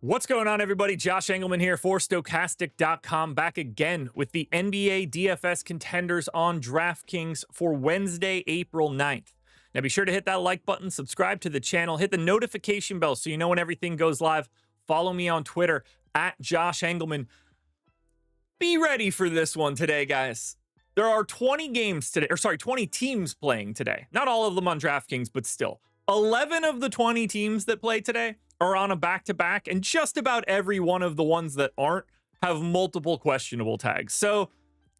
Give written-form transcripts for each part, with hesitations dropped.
What's going on, everybody? Josh Engleman here for Stokastic.com, back again with the NBA DFS contenders on DraftKings for Wednesday, April 9th. Now, be sure to hit that like button, subscribe to the channel, hit the notification bell so you know when everything goes live. Follow me on Twitter at Josh Engleman. Be ready for this one today, guys. There are 20 teams playing today. Not all of them on DraftKings, but still. 11 of the 20 teams that play today are on a back-to-back, and just about every one of the ones that aren't have multiple questionable tags. So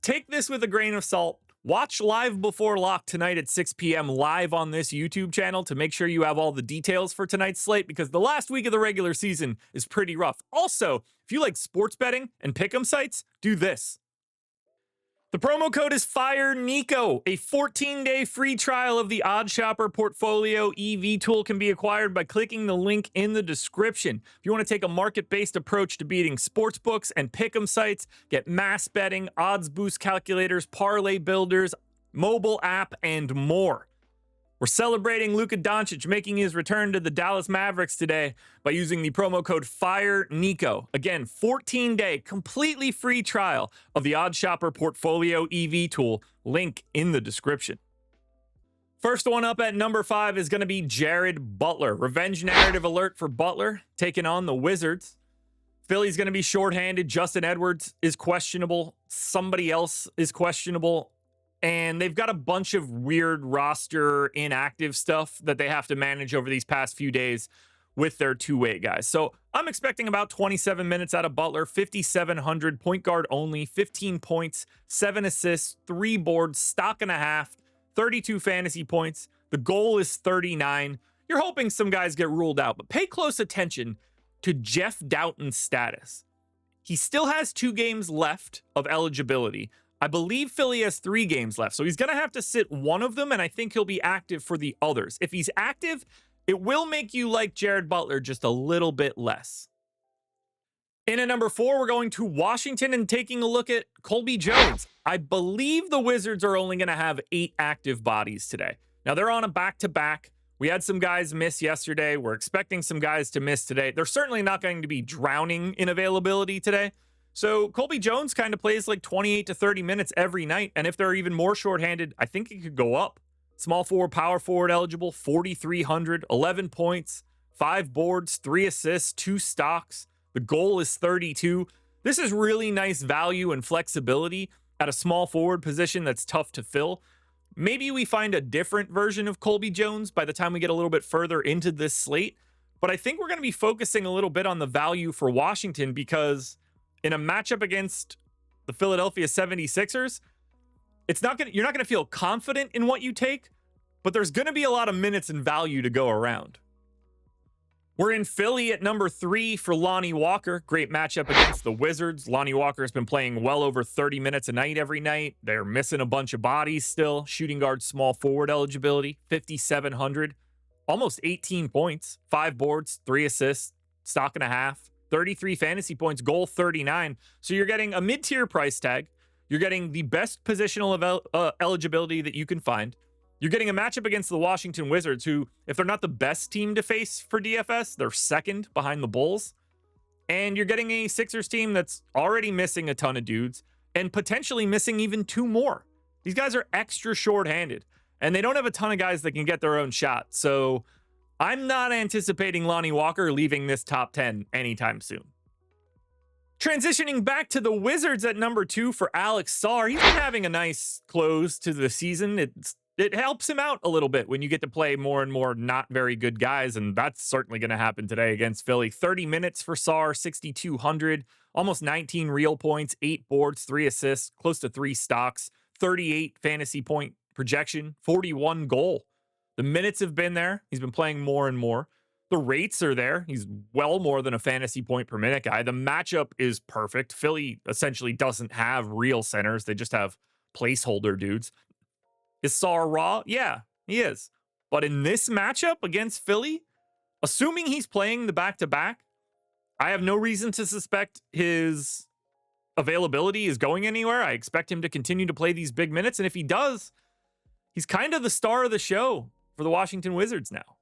take this with a grain of salt. Watch Live Before Lock tonight at 6 p.m. live on this YouTube channel to make sure you have all the details for tonight's slate, because the last week of the regular season is pretty rough. Also, if you like sports betting and pick'em sites, do this. The promo code is FIRENICO. A 14-day free trial of the OddsShopper Portfolio EV tool can be acquired by clicking the link in the description. If you want to take a market-based approach to beating sportsbooks and pick'em sites, get mass betting, odds boost calculators, parlay builders, mobile app, and more. We're celebrating Luka Doncic making his return to the Dallas Mavericks today by using the promo code FIRENICO. Again, 14-day, completely free trial of the OddsShopper Portfolio EV tool. Link in the description. First one up at number 5 is going to be Jared Butler. Revenge narrative alert for Butler, taking on the Wizards. Philly's going to be shorthanded. Justin Edwards is questionable. Somebody else is questionable. And they've got a bunch of weird roster inactive stuff that they have to manage over these past few days with their two-way guys. So I'm expecting about 27 minutes out of Butler, 5,700, point guard only, 15 points, 7 assists, 3 boards, stock and a half, 32 fantasy points. The goal is 39. You're hoping some guys get ruled out, but pay close attention to Jeff Doughton's status. He still has 2 games left of eligibility. I believe Philly has 3 games left, so he's going to have to sit one of them, and I think he'll be active for the others. If he's active, it will make you like Jared Butler just a little bit less. In at number 4, we're going to Washington and taking a look at Colby Jones. I believe the Wizards are only going to have 8 active bodies today. Now, they're on a back-to-back. We had some guys miss yesterday. We're expecting some guys to miss today. They're certainly not going to be drowning in availability today. So Colby Jones kind of plays like 28 to 30 minutes every night. And if they're even more shorthanded, I think it could go up. Small forward, power forward eligible, 4,300, 11 points, 5 boards, 3 assists, 2 stocks. The goal is 32. This is really nice value and flexibility at a small forward position that's tough to fill. Maybe we find a different version of Colby Jones by the time we get a little bit further into this slate. But I think we're going to be focusing a little bit on the value for Washington, because in a matchup against the Philadelphia 76ers, you're not going to feel confident in what you take, but there's going to be a lot of minutes and value to go around. We're in Philly at number 3 for Lonnie Walker. Great matchup against the Wizards. Lonnie Walker has been playing well over 30 minutes a night every night. They're missing a bunch of bodies still. Shooting guard, small forward eligibility, 5,700, almost 18 points, 5 boards, 3 assists, stock and a half. 33 fantasy points, goal 39. So you're getting a mid-tier price tag. You're getting the best positional eligibility that you can find. You're getting a matchup against the Washington Wizards, who, if they're not the best team to face for DFS, they're second behind the Bulls. And you're getting a Sixers team that's already missing a ton of dudes and potentially missing even 2 more. These guys are extra short-handed, and they don't have a ton of guys that can get their own shot. So I'm not anticipating Lonnie Walker leaving this top 10 anytime soon. Transitioning back to the Wizards at number 2 for Alex Sarr. He's been having a nice close to the season. It helps him out a little bit when you get to play more and more not very good guys, and that's certainly going to happen today against Philly. 30 minutes for Sarr, 6,200, almost 19 real points, 8 boards, 3 assists, close to 3 stocks, 38 fantasy point projection, 41 goal. The minutes have been there. He's been playing more and more. The rates are there. He's well more than a fantasy point per minute guy. The matchup is perfect. Philly essentially doesn't have real centers. They just have placeholder dudes. Is Sarr raw? Yeah, he is. But in this matchup against Philly, assuming he's playing the back-to-back, I have no reason to suspect his availability is going anywhere. I expect him to continue to play these big minutes. And if he does, he's kind of the star of the show for the Washington Wizards now.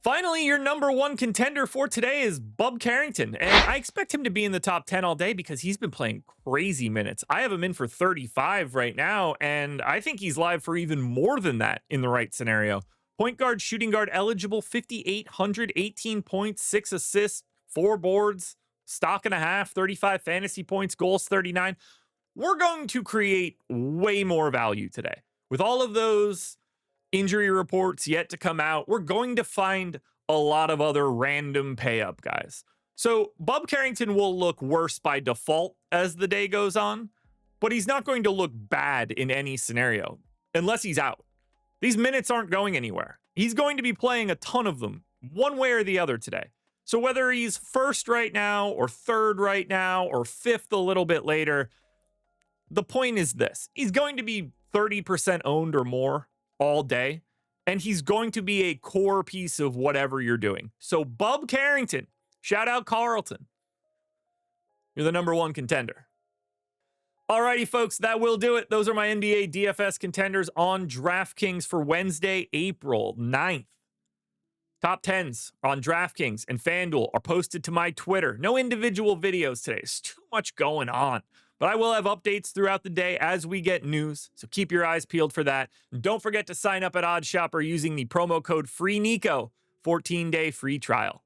Finally, your number one contender for today is Bub Carrington, and I expect him to be in the top 10 all day because he's been playing crazy minutes. I have him in for 35 right now, and I think he's live for even more than that in the right scenario. Point guard, shooting guard eligible, 5,800, 18 points, 6 assists, 4 boards, stock and a half, 35 fantasy points, goals 39. We're going to create way more value today. With all of those injury reports yet to come out, we're going to find a lot of other random pay up guys. So Bub Carrington will look worse by default as the day goes on, but he's not going to look bad in any scenario unless he's out. These minutes aren't going anywhere. He's going to be playing a ton of them one way or the other today. So whether he's first right now or third right now or fifth a little bit later, the point is this: he's going to be 30% owned or more all day, and he's going to be a core piece of whatever you're doing. So Bub Carrington, shout out Carlton. You're the number one contender. Alrighty, folks, that will do it. Those are my NBA DFS contenders on DraftKings for Wednesday, April 9th. Top 10s on DraftKings and FanDuel are posted to my Twitter. No individual videos today. There's too much going on. But I will have updates throughout the day as we get news, so keep your eyes peeled for that. And don't forget to sign up at OddsShopper using the promo code FREENICO, 14-day free trial.